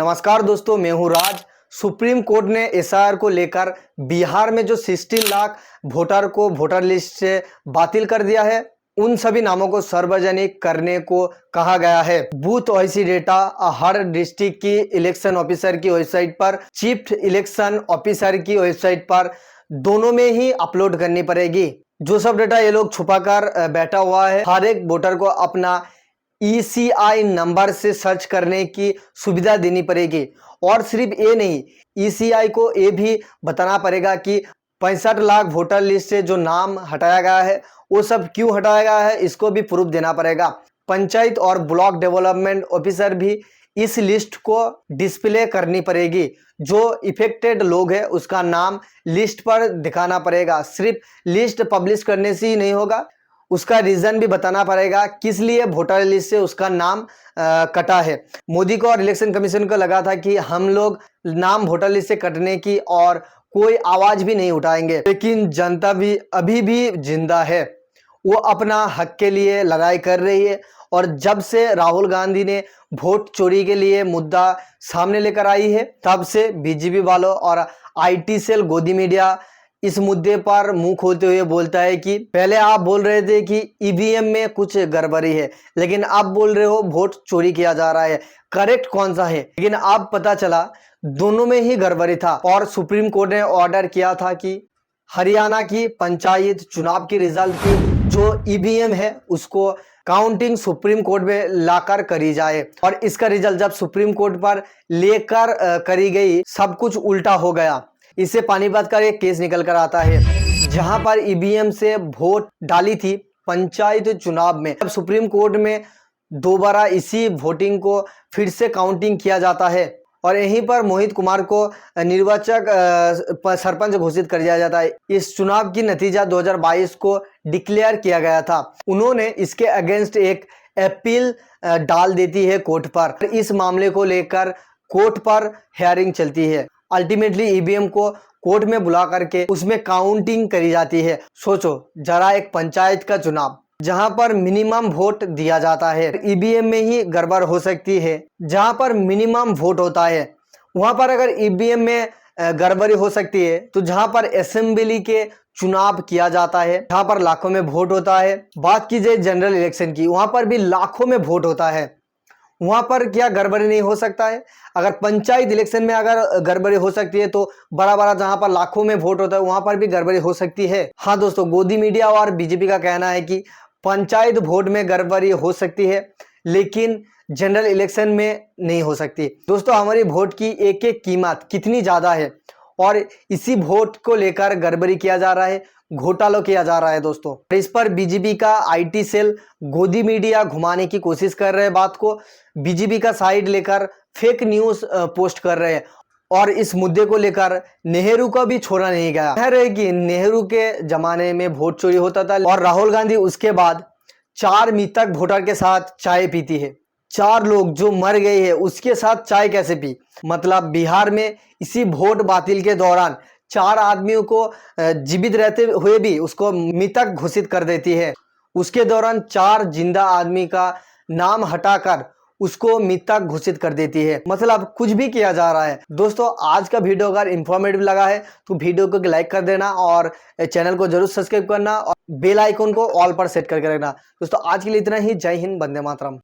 नमस्कार दोस्तों, मैं हूं राज। सुप्रीम कोर्ट ने एसआईआर को लेकर बिहार में जो 16 लाख वोटर को वोटर लिस्ट से बातिल कर दिया है, उन सभी नामों को सार्वजनिक करने को कहा गया है। बूथ वाइज डेटा हर डिस्ट्रिक्ट की इलेक्शन ऑफिसर की वेबसाइट पर, चीफ इलेक्शन ऑफिसर की वेबसाइट पर, दोनों में ही अपलोड करनी पड़ेगी। जो सब डेटा ये लोग छुपाकर बैठा हुआ है, हर एक वोटर को अपना ECI नंबर से सर्च करने की सुविधा देनी पड़ेगी। और सिर्फ ये नहीं, ECI को ये भी बताना पड़ेगा कि 65 लाख वोटर लिस्ट से जो नाम हटाया गया है वो सब क्यों हटाया गया है, इसको भी प्रूफ देना पड़ेगा। पंचायत और ब्लॉक डेवलपमेंट ऑफिसर भी इस लिस्ट को डिस्प्ले करनी पड़ेगी। जो इफेक्टेड लोग हैं उसका नाम लिस्ट पर दिखाना पड़ेगा। सिर्फ लिस्ट पब्लिश करने से ही नहीं होगा, उसका रीजन भी बताना पड़ेगा किस लिए वोटर लिस्ट से उसका नाम कटा है। मोदी को और इलेक्शन कमीशन को लगा था कि हम लोग नाम वोटर लिस्ट से कटने की और कोई आवाज भी नहीं उठाएंगे, लेकिन जनता भी अभी भी जिंदा है। वो अपना हक के लिए लड़ाई कर रही है। और जब से राहुल गांधी ने वोट चोरी के लिए मुद्दा सामने लेकर आई है, तब से बीजेपी वालों और IT सेल गोदी मीडिया इस मुद्दे पर मुंह खोलते हुए बोलता है कि पहले आप बोल रहे थे कि EVM में कुछ गड़बड़ी है, लेकिन आप बोल रहे हो वोट चोरी किया जा रहा है। करेक्ट कौन सा है? लेकिन अब पता चला दोनों में ही गड़बड़ी था। और सुप्रीम कोर्ट ने ऑर्डर किया था कि हरियाणा की पंचायत चुनाव की रिजल्ट की जो EVM है उसको काउंटिंग सुप्रीम कोर्ट में लाकर करी जाए। और इसका रिजल्ट जब सुप्रीम कोर्ट पर लेकर करी गई, सब कुछ उल्टा हो गया। इससे पानीपत का एक केस निकल कर आता है, जहां पर EVM से वोट डाली थी पंचायत चुनाव में। अब सुप्रीम कोर्ट में दोबारा इसी वोटिंग को फिर से काउंटिंग किया जाता है और यहीं पर मोहित कुमार को निर्वाचक सरपंच घोषित कर दिया जाता है। इस चुनाव की नतीजा 2022 को डिक्लेयर किया गया था। उन्होंने इसके अगेंस्ट एक अपील डाल देती है कोर्ट पर। इस मामले को लेकर कोर्ट पर हियरिंग चलती है। अल्टीमेटली EVM को कोर्ट में बुला करके उसमें काउंटिंग करी जाती है। सोचो जरा, एक पंचायत का चुनाव जहां पर मिनिमम वोट दिया जाता है, EVM में ही गड़बड़ हो सकती है। जहां पर मिनिमम वोट होता है वहां पर अगर EVM में गड़बड़ी हो सकती है, तो जहां पर असेंबली के चुनाव किया जाता है, जहां पर लाखों में वोट होता है, बात की जाए जनरल इलेक्शन की, वहां पर भी लाखों में वोट होता है, वहां पर क्या गड़बड़ी नहीं हो सकता है? अगर पंचायत इलेक्शन में अगर गड़बड़ी हो सकती है, तो बड़ा बड़ा जहां पर लाखों में वोट होता है वहां पर भी गड़बड़ी हो सकती है। हाँ दोस्तों, गोदी मीडिया और बीजेपी का कहना है कि पंचायत वोट में गड़बड़ी हो सकती है, लेकिन जनरल इलेक्शन में नहीं हो सकती। दोस्तों, हमारी वोट की एक एक कीमत कितनी ज्यादा है और इसी वोट को लेकर गड़बड़ी किया जा रहा है, घोटाला किया जा रहा है दोस्तों। इस पर बीजेपी का IT सेल गोदी मीडिया घुमाने की कोशिश कर रहे हैं, बात को बीजेपी का साइड लेकर फेक न्यूज पोस्ट कर रहे हैं। और इस मुद्दे को लेकर नेहरू का भी छोड़ा नहीं गया। कह रहे कि नेहरू के जमाने में वोट चोरी होता था और राहुल गांधी उसके बाद 4 मृतक वोटर के साथ चाय पीती है। 4 लोग जो मर गए हैं उसके साथ चाय कैसे पी? मतलब बिहार में इसी वोट बातिल के दौरान 4 आदमियों को जीवित रहते हुए भी उसको मृतक घोषित कर देती है। उसके दौरान 4 जिंदा आदमी का नाम हटाकर उसको मृतक घोषित कर देती है। मतलब कुछ भी किया जा रहा है। दोस्तों, आज का वीडियो अगर इंफॉर्मेटिव लगा है तो वीडियो को लाइक कर देना और चैनल को जरूर सब्सक्राइब करना और बेल आइकन को ऑल पर सेट करके रखना। दोस्तों, आज के लिए इतना ही। जय हिंद, वंदे मातरम।